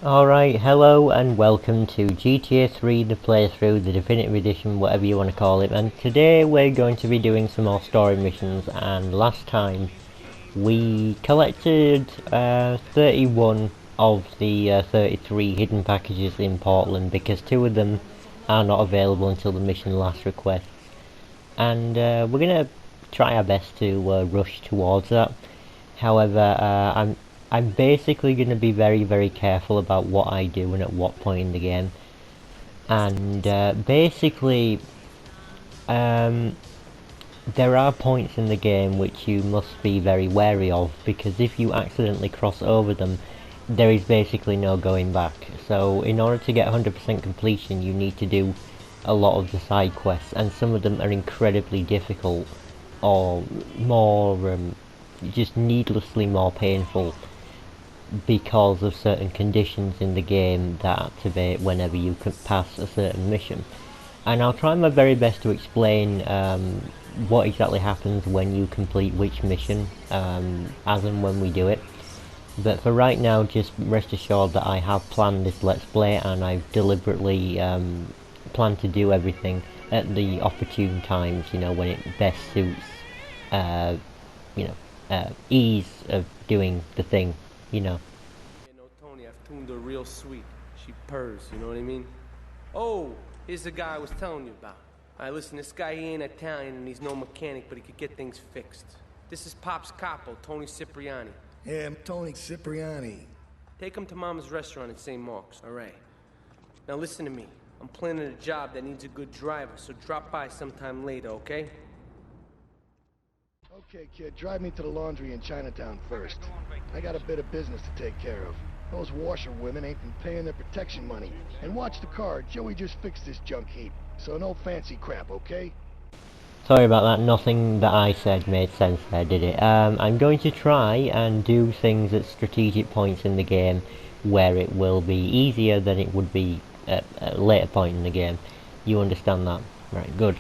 Alright, hello and welcome to GTA 3 the playthrough, the definitive edition, whatever you want to call it, and today we're going to be doing some more story missions. And last time we collected 31 of the 33 hidden packages in Portland, because two of them are not available until the mission last request, and we're going to try our best to rush towards that. However, I'm basically going to be very careful about what I do and at what point in the game. And basically, um, there are points in the game which you must be very wary of, because if you accidentally cross over them, there is basically no going back. So in order to get 100% completion, you need to do a lot of the side quests, and some of them are incredibly difficult, or more just needlessly more painful, because of certain conditions in the game that activate whenever you can pass a certain mission. And I'll try my very best to explain what exactly happens when you complete which mission, as and when we do it. But for right now, just rest assured that I have planned this Let's Play, and I've deliberately planned to do everything at the opportune times, you know, when it best suits, you know, ease of doing the thing, you know. Yeah, no, Tony, I've tuned her real sweet. She purrs, you know what I mean? Oh, here's the guy I was telling you about. Alright, listen, this guy, he ain't Italian and he's no mechanic, but he could get things fixed. This is Pop's capo, Tony Cipriani. Yeah, I'm Tony Cipriani. Take him to Mama's restaurant in St. Mark's, alright? Now listen to me. I'm planning a job that needs a good driver, so drop by sometime later, okay? Okay, kid, drive me to the laundry in Chinatown first. I got a bit of business to take care of. Those washerwomen ain't been paying their protection money. And watch the car, Joey just fixed this junk heap. So no fancy crap, okay? Sorry about that, nothing that I said made sense there, did it? I'm going to try and do things at strategic points in the game where it will be easier than it would be at a later point in the game. You understand that? Right, good.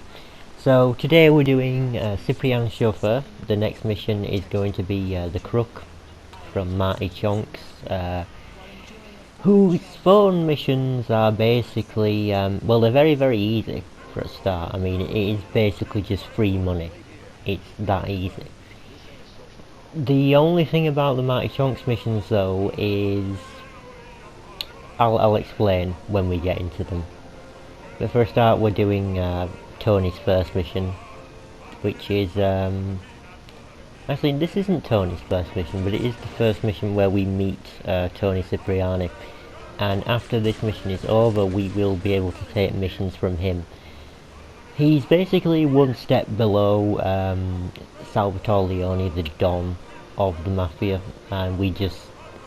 So today we're doing Cyprian's Chauffeur. The next mission is going to be the Crook from Marty Chonks, whose phone missions are basically, well, they're very easy for a start. I mean, it is basically just free money. It's that easy. The only thing about the Marty Chonks missions, though, is I'll explain when we get into them. But for a start, we're doing Tony's first mission, which is actually, this isn't Tony's first mission, but it is the first mission where we meet Tony Cipriani. And after this mission is over, we will be able to take missions from him. He's basically one step below Salvatore Leone, the Don of the Mafia, and we just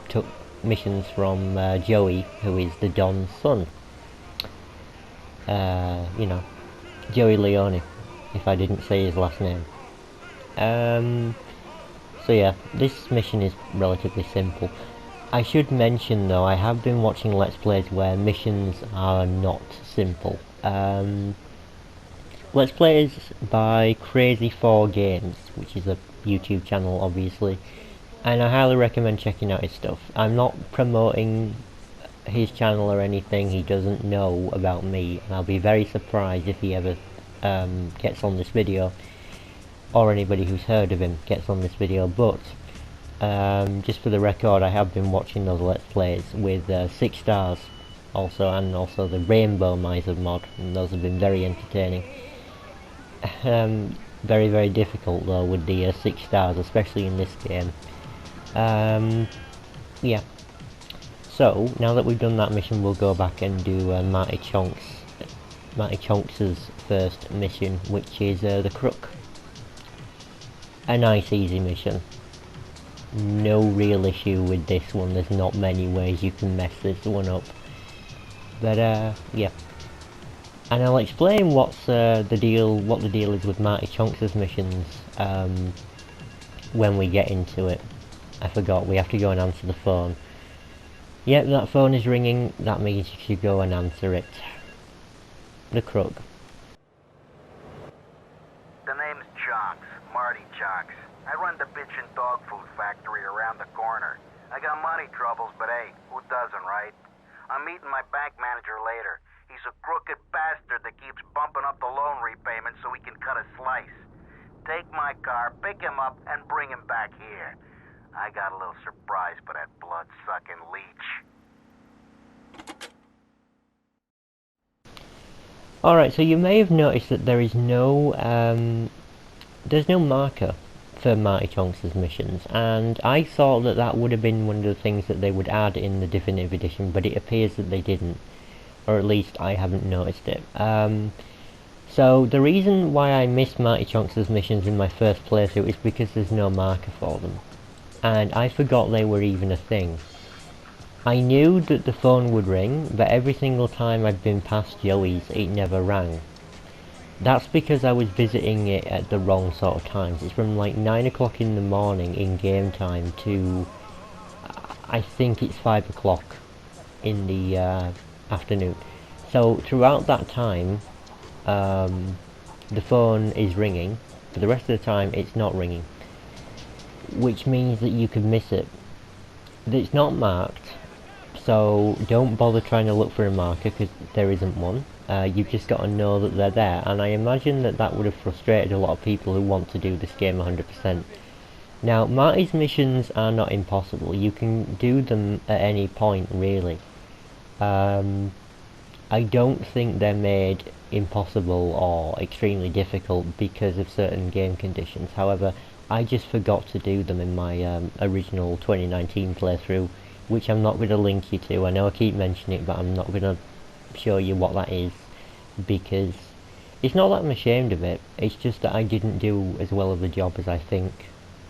took missions from Joey, who is the Don's son. You know, Joey Leone, if I didn't say his last name. So yeah, this mission is relatively simple. I should mention though, I have been watching Let's Plays where missions are not simple. Let's Plays by Crazy4Games, which is a YouTube channel obviously, and I highly recommend checking out his stuff. I'm not promoting his channel or anything, he doesn't know about me, and I'll be very surprised if he ever gets on this video, or anybody who's heard of him gets on this video. But just for the record, I have been watching those Let's Plays with 6 stars also, and also the Rainbow Miser mod, and those have been very entertaining. Very difficult though with the 6 stars, especially in this game. Yeah. So now that we've done that mission, we'll go back and do Marty Chonks' first mission, which is the Crook. A nice easy mission. No real issue with this one. There's not many ways you can mess this one up. But yeah. And I'll explain what's what the deal is with Marty Chonks' missions when we get into it. I forgot, we have to go and answer the phone. Yep, that phone is ringing. That means you should go and answer it. The Crook. The name's Chonks, Marty Chonks. I run the bitchin' dog food factory around the corner. I got money troubles, but hey, who doesn't, right? I'm meeting my bank manager later. He's a crooked bastard that keeps bumping up the loan repayment so he can cut a slice. Take my car, pick him up, and bring him back here. I got a little surprise for that blood-sucking leech. Alright, so you may have noticed that there is no, there's no marker for Marty Tonks' missions, and I thought that that would have been one of the things that they would add in the Definitive Edition, but it appears that they didn't, or at least I haven't noticed it. So the reason why I missed Marty Tonks' missions in my first playthrough is because there's no marker for them, and I forgot they were even a thing. I knew that the phone would ring, but every single time I've been past Joey's, it never rang. That's because I was visiting it at the wrong sort of times. It's from like 9 o'clock in the morning in game time to, I think it's 5 o'clock in the afternoon. So throughout that time, the phone is ringing, but the rest of the time it's not ringing. Which means that you could miss it. It's not marked. So don't bother trying to look for a marker because there isn't one. You've just got to know that they're there, and I imagine that that would have frustrated a lot of people who want to do this game 100%. Now, Marty's missions are not impossible. You can do them at any point, really. I don't think they're made impossible or extremely difficult because of certain game conditions. However, I just forgot to do them in my original 2019 playthrough, which I'm not going to link you to. I know I keep mentioning it, but I'm not going to show you what that is, because it's not that I'm ashamed of it, it's just that I didn't do as well of a job as I think,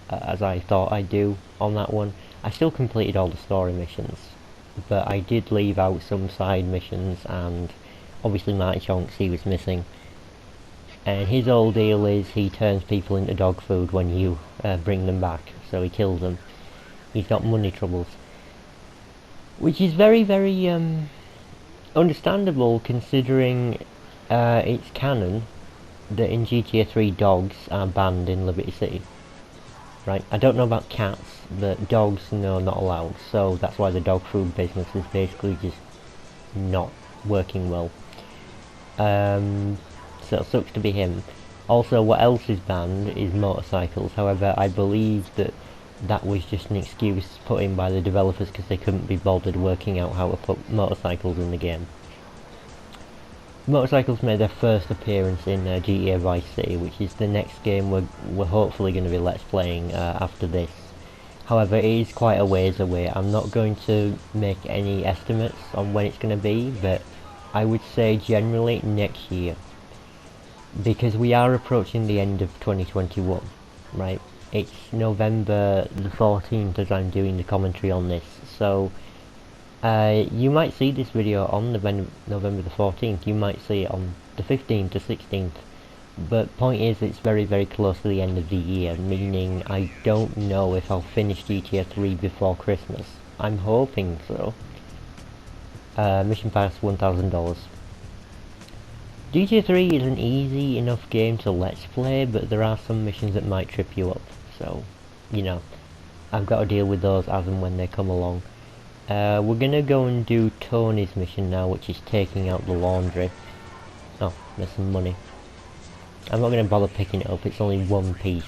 as I thought I'd do on that one. I still completed all the story missions, but I did leave out some side missions, and obviously Marty Tonks, he was missing. And his whole deal is he turns people into dog food when you bring them back, so he kills them. He's got money troubles. Which is very, very understandable, considering it's canon that in GTA 3 dogs are banned in Liberty City. Right, I don't know about cats, but dogs, no, not allowed, so that's why the dog food business is basically just not working well. So it sucks to be him. Also, what else is banned is motorcycles. However, I believe that that was just an excuse put in by the developers because they couldn't be bothered working out how to put motorcycles in the game. Motorcycles made their first appearance in GTA Vice City, which is the next game we're hopefully going to be let's playing after this. However, it is quite a ways away. I'm not going to make any estimates on when it's going to be, but I would say generally next year, because we are approaching the end of 2021, right? It's November the 14th as I'm doing the commentary on this, so you might see this video on November the 14th, you might see it on the 15th to 16th, but point is it's very, very close to the end of the year, meaning I don't know if I'll finish GTA 3 before Christmas. I'm hoping so. Mission pass $1,000. GTA 3 is an easy enough game to let's play, but there are some missions that might trip you up, so, you know, I've got to deal with those as and when they come along. We're gonna go and do Tony's mission now, which is taking out the laundry. Oh, there's some money. I'm not gonna bother picking it up, it's only one piece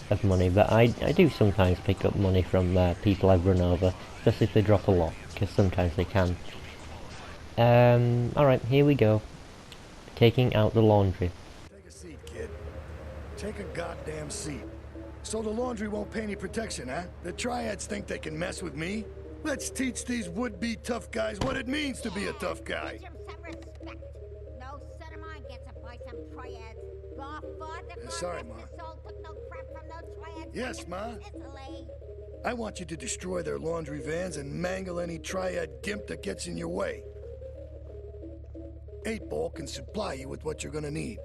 of money, but I do sometimes pick up money from people I've run over, especially if they drop a lot, because sometimes they can. Alright, here we go. Taking out the laundry. Take a seat, kid. Take a goddamn seat. So the laundry won't pay any protection, huh? The triads think they can mess with me? Let's teach these would-be tough guys what it means to be a tough guy. No son of mine gets a by some triads. Sorry, Ma. Yes, Ma. I want you to destroy their laundry vans and mangle any triad gimp that gets in your way. 8-Ball can supply you with what you're gonna need.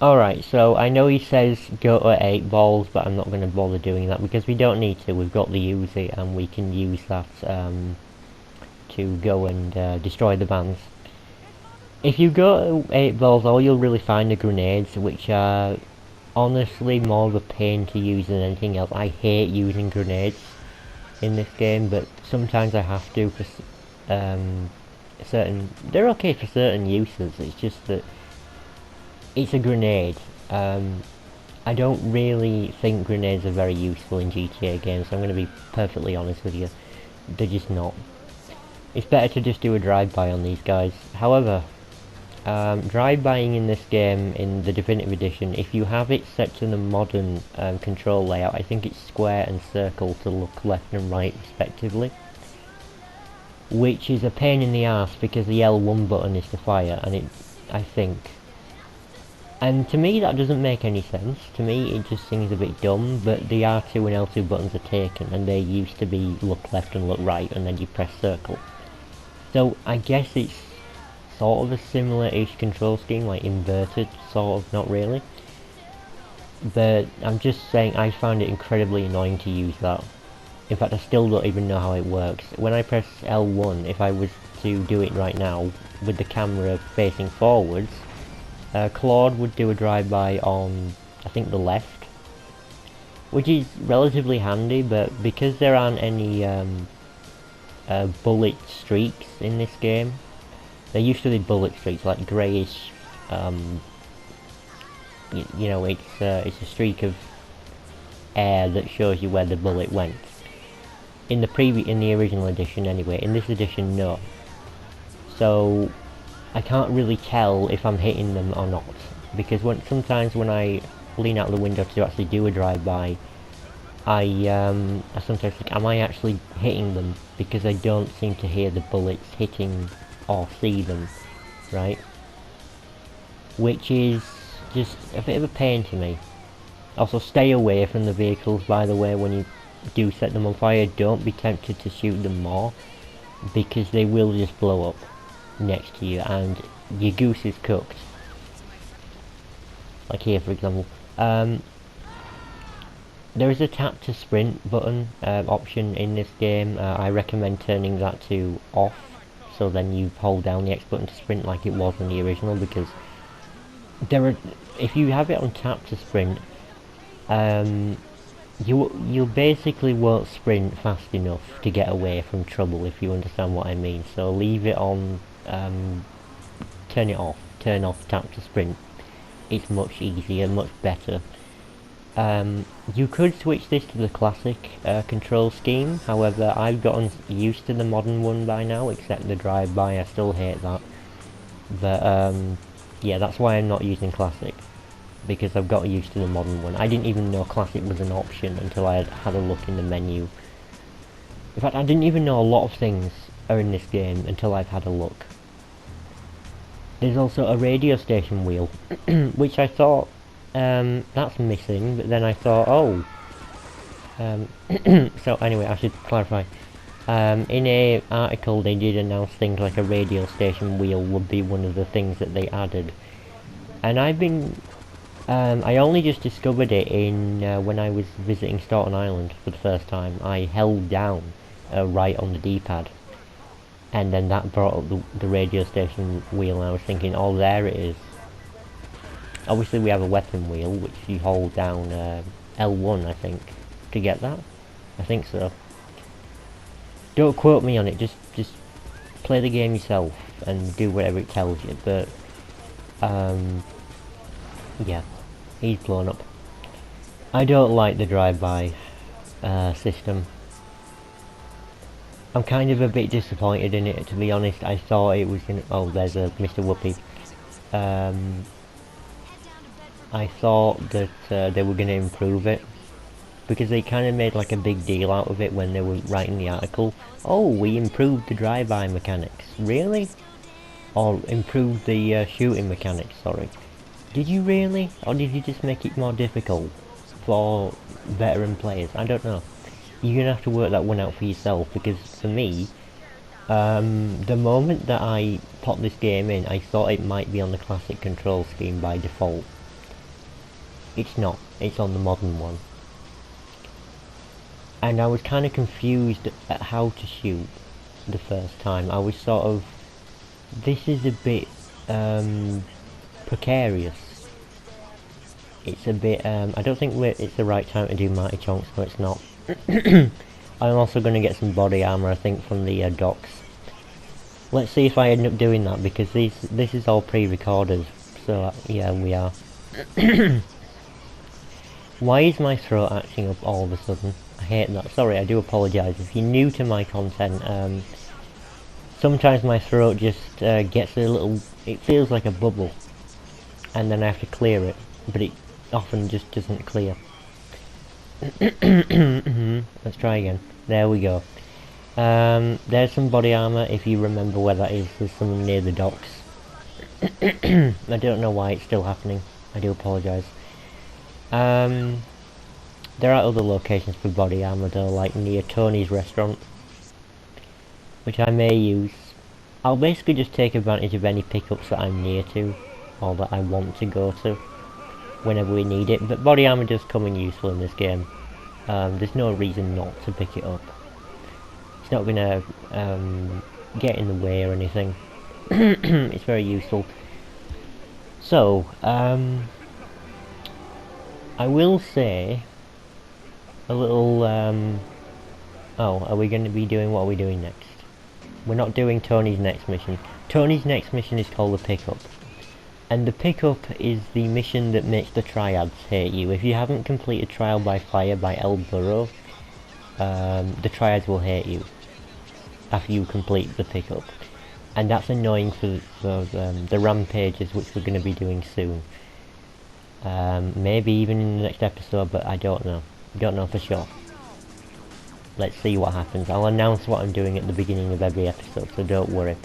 Alright, so I know he says go to 8 balls, but I'm not going to bother doing that because we don't need to. We've got the Uzi and we can use that to go and destroy the vans. If you go to 8 balls, all you'll really find are grenades, which are honestly more of a pain to use than anything else. I hate using grenades in this game, but sometimes I have to for certain... They're okay for certain uses, it's just that it's a grenade. I don't really think grenades are very useful in GTA games, so I'm going to be perfectly honest with you. They're just not. It's better to just do a drive-by on these guys. However, drive-bying in this game, in the Definitive Edition, if you have it set to the modern control layout, I think it's square and circle to look left and right respectively. Which is a pain in the ass because the L1 button is to fire, and I think. And to me that doesn't make any sense. To me it just seems a bit dumb, but the R2 and L2 buttons are taken, and they used to be look left and look right, and then you press circle. So I guess it's sort of a similar-ish control scheme, like inverted, sort of, not really. But I'm just saying I found it incredibly annoying to use that. In fact, I still don't even know how it works. When I press L1, if I was to do it right now, with the camera facing forwards, Claude would do a drive-by on, I think, the left. Which is relatively handy, but because there aren't any bullet streaks in this game, there used to be bullet streaks, like greyish, you know, it's a streak of air that shows you where the bullet went. In the original edition anyway, in this edition no. So I can't really tell if I'm hitting them or not, because sometimes when I lean out the window to actually do a drive-by, I sometimes think, am I actually hitting them? Because I don't seem to hear the bullets hitting or see them, right? Which is just a bit of a pain to me. Also, stay away from the vehicles, by the way, when you do set them on fire. Don't be tempted to shoot them more, because they will just blow up next to you and your goose is cooked. Like here, for example. There is a tap to sprint button option in this game. I recommend turning that to off, so then you hold down the X button to sprint like it was in the original, because if you have it on tap to sprint, you basically won't sprint fast enough to get away from trouble, if you understand what I mean. So leave it on, turn it off, turn off tap to sprint. It's much easier, much better. You could switch this to the classic control scheme, however I've gotten used to the modern one by now, except the drive-by. I still hate that. But yeah, that's why I'm not using classic, because I've got used to the modern one. I didn't even know classic was an option until I had a look in the menu. In fact, I didn't even know a lot of things are in this game until I've had a look. There's also a radio station wheel, which I thought, that's missing, but then I thought, oh. So anyway, I should clarify. In a article they did announce things like a radio station wheel would be one of the things that they added. And I've been... I only just discovered it in when I was visiting Staten Island for the first time. I held down right on the D-pad, and then that brought up the radio station wheel, and I was thinking, oh, there it is. Obviously we have a weapon wheel, which you hold down L1, I think, to get that. I think so. Don't quote me on it, just play the game yourself and do whatever it tells you, but yeah, he's blown up. I don't like the drive-by system. I'm kind of a bit disappointed in it, to be honest. I thought it was gonna... Oh, there's a Mr. Whoopi. I thought that they were gonna improve it, because they kind of made like a big deal out of it when they were writing the article. Oh, we improved the drive-by mechanics. Really? Or improved the shooting mechanics, sorry. Did you really? Or did you just make it more difficult for veteran players? I don't know. You're gonna have to work that one out for yourself, because for me, the moment that I popped this game in, I thought it might be on the classic control scheme by default. It's not. It's on the modern one. And I was kind of confused at how to shoot the first time. I was sort of... This is a bit precarious. it's a bit, I don't think it's the right time to do Mighty Chonks, no it's not. I'm also going to get some body armor, I think, from the docks. Let's see if I end up doing that, because this is all pre-recorded, so yeah, we are. Why is my throat acting up all of a sudden? I hate that. Sorry, I do apologise. If you're new to my content, sometimes my throat just gets a little... it feels like a bubble, and then I have to clear it, but it often just doesn't clear. Let's try again. There we go. There's some body armor, if you remember where that is. There's some near the docks. I don't know why it's still happening. I do apologise. There are other locations for body armor though, like near Tony's restaurant, which I may use. I'll basically just take advantage of any pickups that I'm near to, or that I want to go to, whenever we need it. But body armor does come in useful in this game. There's no reason not to pick it up. It's not gonna get in the way or anything. It's very useful. So, I will say a little, oh, are we going to be doing, what are we doing next? We're not doing Tony's next mission. Tony's next mission is called the Pickup. And the Pickup is the mission that makes the Triads hate you. If you haven't completed Trial by Fire by El Burro, the Triads will hate you after you complete the Pickup. And that's annoying for the rampages, which we're going to be doing soon. Maybe even in the next episode, but I don't know. Don't know for sure. Let's see what happens. I'll announce what I'm doing at the beginning of every episode, so don't worry.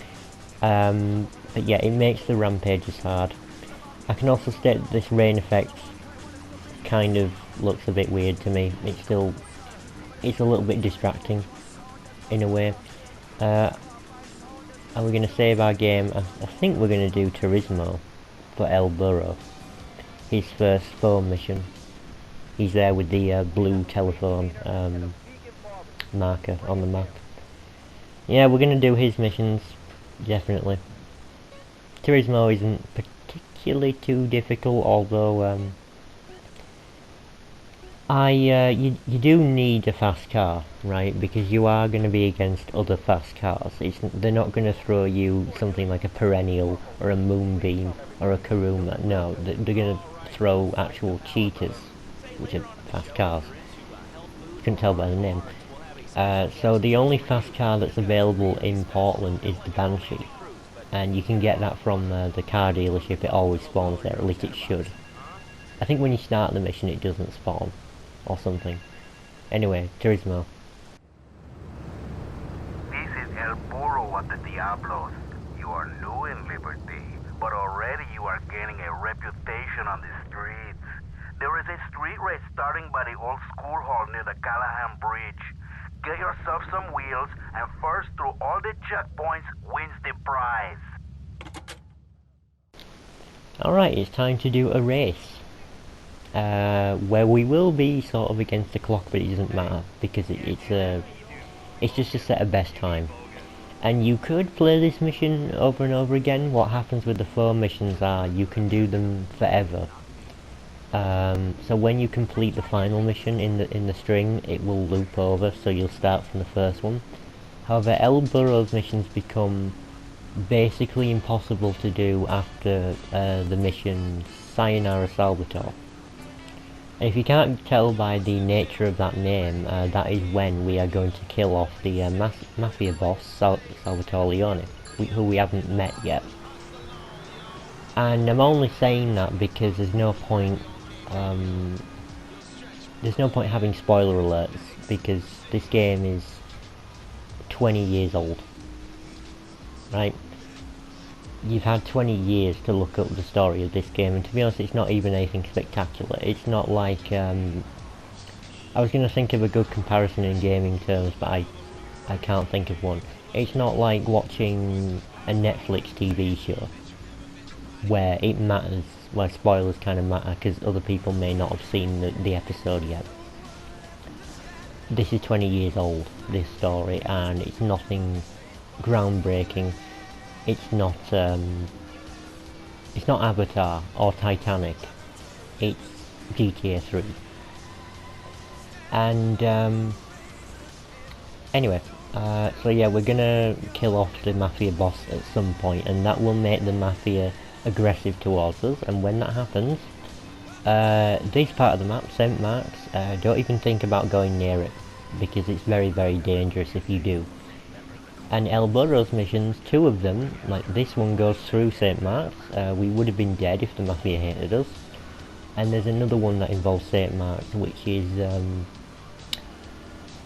But yeah, it makes the rampages hard. I can also state that this rain effect kind of looks a bit weird to me. It's a little bit distracting, in a way. Are we going to save our game? I think we're going to do Turismo for El Burro. His first phone mission. He's there with the blue telephone marker on the map. Yeah, we're going to do his missions, definitely. Turismo isn't particularly too difficult, although you do need a fast car, right? Because you are going to be against other fast cars. They're not going to throw you something like a Perennial or a Moonbeam or a Kuruma. No, they're going to throw actual cheetahs, which are fast cars. You can tell by the name. So the only fast car that's available in Portland is the Banshee, and you can get that from the car dealership. It always spawns there, at least it should. I think when you start the mission it doesn't spawn, or something. Anyway, Turismo. This is El Burro at the Diablos. You are new in Liberty, but already you are gaining a reputation on the streets. There is a street race starting by the old school hall near the Callahan Bridge. Get yourself some wheels, and first through all the checkpoints wins the prize. Alright, it's time to do a race. Where we will be sort of against the clock, but it doesn't matter, because it's just a set of best time. And you could play this mission over and over again. What happens with the 4 missions are, you can do them forever. So when you complete the final mission in the string, it will loop over, so you'll start from the first one. However, El Burro's missions become basically impossible to do after the mission Sayonara Salvatore. And if you can't tell by the nature of that name, that is when we are going to kill off the mafia boss, Salvatore Leone, who we haven't met yet. And I'm only saying that because there's no point having spoiler alerts, because this game is 20 years old, right? You've had 20 years to look up the story of this game, and to be honest, it's not even anything spectacular. It's not like, I was going to think of a good comparison in gaming terms, but I can't think of one. It's not like watching a Netflix TV show, where it matters, where spoilers kind of matter, because other people may not have seen the episode yet. This is 20 years old, this story, and it's nothing groundbreaking. It's not Avatar or Titanic. It's GTA 3. And anyway, so yeah, we're gonna kill off the Mafia boss at some point, and that will make the Mafia aggressive towards us, and when that happens, this part of the map, St. Mark's, don't even think about going near it, because it's very, very dangerous if you do. And El Burro's missions, 2 of them, like this one goes through St. Mark's, we would have been dead if the Mafia hated us. And there's another one that involves St. Mark's, which is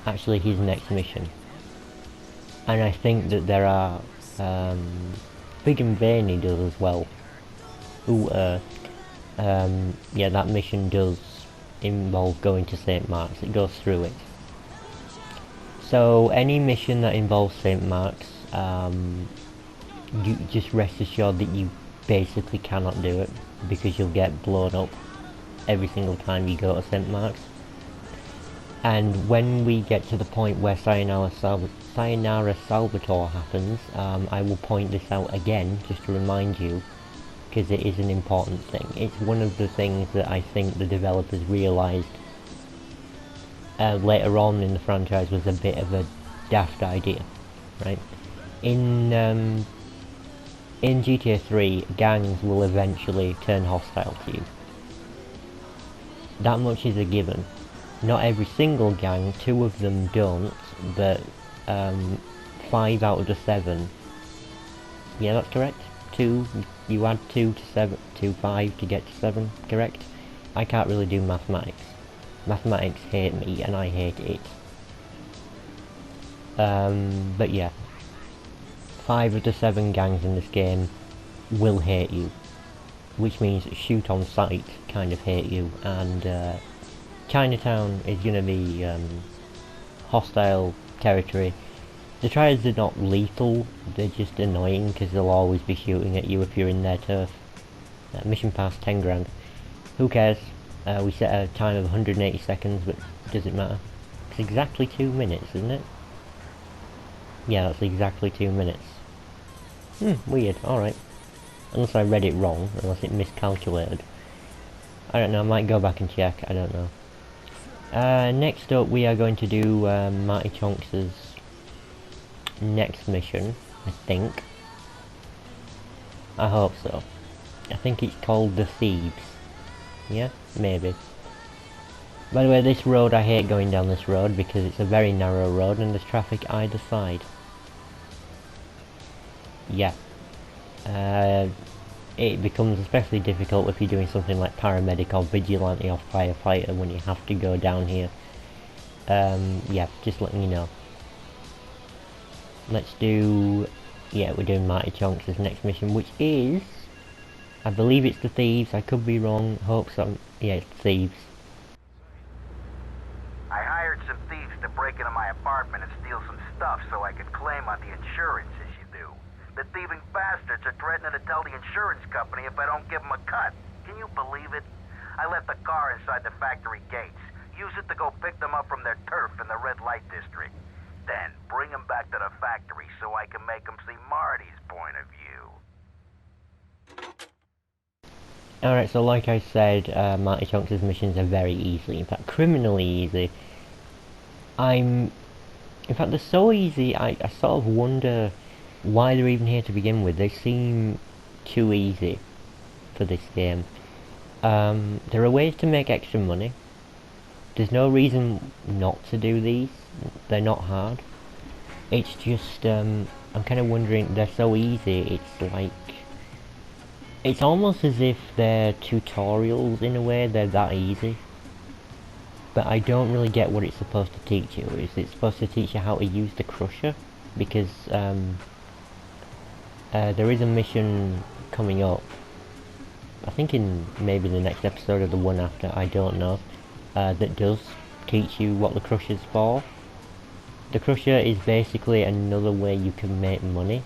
actually his next mission. And I think that there are Big and Veiny does as well. Yeah, that mission does involve going to St. Mark's, it goes through it. So any mission that involves St. Mark's, you just rest assured that you basically cannot do it, because you'll get blown up every single time you go to St. Mark's. And when we get to the point where Sayonara Salvatore happens, I will point this out again, just to remind you, because it is an important thing. It's one of the things that I think the developers realised later on in the franchise was a bit of a daft idea, right? In GTA 3, gangs will eventually turn hostile to you. That much is a given. Not every single gang, 2 of them don't, but 5 out of the 7. Yeah, that's correct. 2, you add 2 to 7, to 5 to get to 7, correct? I can't really do mathematics. Mathematics hate me, and I hate it. But yeah. 5 of the 7 gangs in this game will hate you. Which means shoot on sight kind of hate you, and Chinatown is going to be hostile territory. The Triads are not lethal, they're just annoying because they'll always be shooting at you if you're in their turf. Mission pass 10 grand. Who cares? We set a time of 180 seconds, but does it matter? It's exactly 2 minutes, isn't it? Yeah, that's exactly 2 minutes. Weird, alright. Unless I read it wrong, unless it miscalculated. I don't know, I might go back and check, I don't know. Next up we are going to do Marty Chonks' next mission, I think. I hope so. I think it's called The Thieves. Yeah? Maybe. By the way, this road, I hate going down this road because it's a very narrow road and there's traffic either side. Yeah. It becomes especially difficult if you're doing something like paramedic or vigilante or firefighter when you have to go down here. Yeah, just letting you know. Let's do... yeah, we're doing Marty Chonks' next mission, which is... I believe it's The Thieves, I could be wrong, hope so. Yeah, it's Thieves. I hired some thieves to break into my apartment and steal some stuff so I could claim on the insurance, as you do. The thieving bastards are threatening to tell the insurance company if I don't give them a cut. Can you believe it? I left the car inside the factory gates. Use it to go pick them up from their turf in the red light district. Then bring them back to the factory so I can make them see Marty's point of view. Alright, so like I said, Marty Chonks' missions are very easy, in fact criminally easy. In fact they're so easy, I sort of wonder why they're even here to begin with. They seem too easy for this game. There are ways to make extra money. There's no reason not to do these, they're not hard. It's just, I'm kind of wondering, they're so easy, it's like... it's almost as if they're tutorials in a way, they're that easy. But I don't really get what it's supposed to teach you. Is it supposed to teach you how to use the Crusher? Because there is a mission coming up, I think in maybe the next episode or the one after, I don't know, that does teach you what the Crusher's for. The Crusher is basically another way you can make money.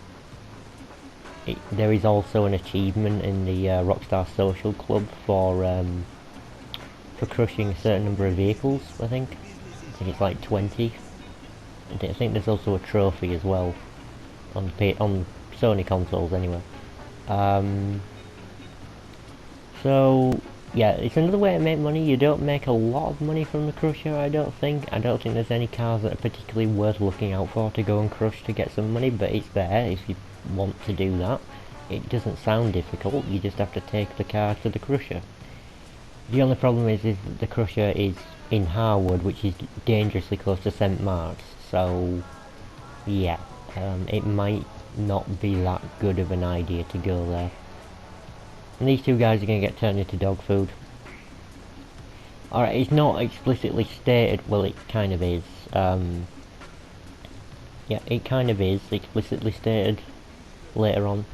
There is also an achievement in the Rockstar Social Club for crushing a certain number of vehicles, I think it's like 20. I think there's also a trophy as well, on Sony consoles anyway. So, yeah, it's another way to make money. You don't make a lot of money from the crusher, I don't think. I don't think there's any cars that are particularly worth looking out for to go and crush to get some money, but it's there if you want to do that. It doesn't sound difficult, you just have to take the car to the crusher. The only problem is that the crusher is in Harwood, which is dangerously close to St. Mark's, so yeah, it might not be that good of an idea to go there. And these two guys are going to get turned into dog food. Alright, it's not explicitly stated, well it kind of is, yeah, it kind of is explicitly stated later on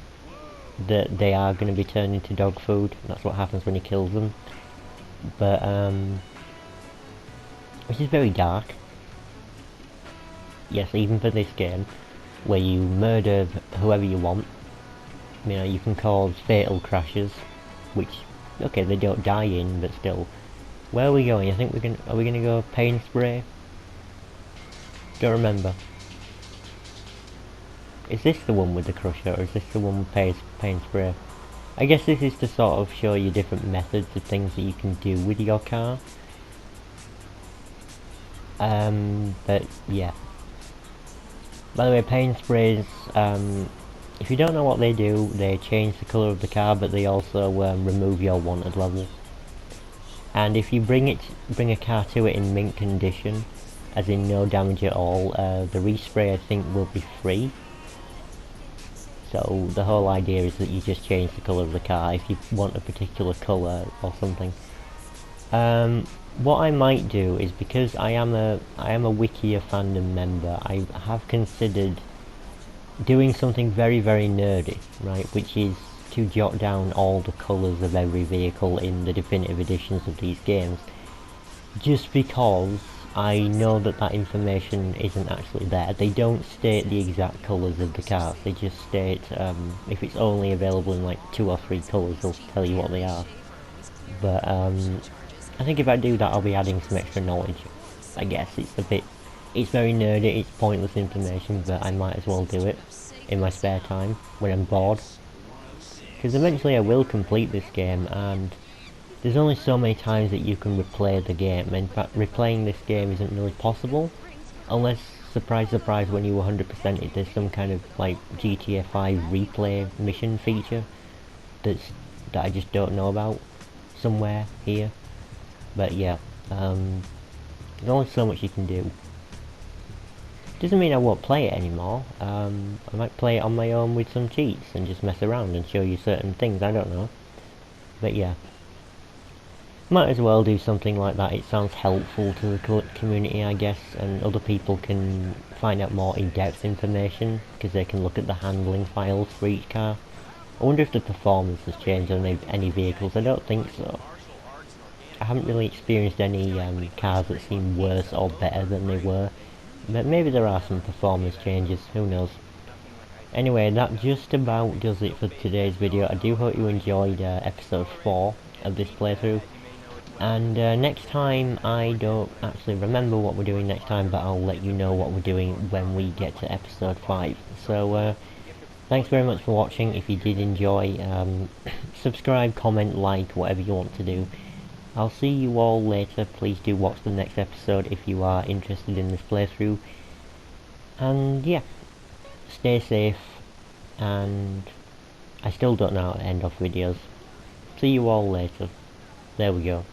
that they are going to be turned into dog food. That's what happens when he kills them. But, which is very dark. Yes, even for this game, where you murder whoever you want. You know, you can cause fatal crashes, which, okay, they don't die in, but still. Where are we going? I think are we gonna go paint spray? Don't remember. Is this the one with the crusher, or is this the one with paint spray? I guess this is to sort of show you different methods of things that you can do with your car. But yeah. By the way, paint sprays, if you don't know what they do, they change the colour of the car, but they also remove your wanted level. And if you bring a car to it in mint condition, as in no damage at all, the respray I think will be free. So the whole idea is that you just change the colour of the car if you want a particular colour or something. What I might do is, because I am a Wikia fandom member, I have considered doing something very, very nerdy, right, which is to jot down all the colours of every vehicle in the definitive editions of these games, just because I know that that information isn't actually there. They don't state the exact colours of the cars, they just state, if it's only available in like 2 or 3 colours, they'll tell you what they are. But I think if I do that, I'll be adding some extra knowledge. I guess it's very nerdy, it's pointless information, but I might as well do it in my spare time when I'm bored. Because eventually I will complete this game, and there's only so many times that you can replay the game. In fact, replaying this game isn't really possible, unless, surprise surprise, when you 100% it, there's some kind of like GTA 5 replay mission feature that I just don't know about somewhere here. But yeah, there's only so much you can do. Doesn't mean I won't play it anymore. I might play it on my own with some cheats and just mess around and show you certain things, I don't know. But yeah, might as well do something like that. It sounds helpful to the community, I guess, and other people can find out more in-depth information, because they can look at the handling files for each car. I wonder if the performance has changed on any vehicles. I don't think so. I haven't really experienced any cars that seem worse or better than they were. But maybe there are some performance changes, who knows. Anyway, that just about does it for today's video. I do hope you enjoyed episode 4 of this playthrough. And next time, I don't actually remember what we're doing next time, but I'll let you know what we're doing when we get to episode 5. So, thanks very much for watching. If you did enjoy, subscribe, comment, like, whatever you want to do. I'll see you all later. Please do watch the next episode if you are interested in this playthrough. And yeah, stay safe, and I still don't know how to end off videos. See you all later. There we go.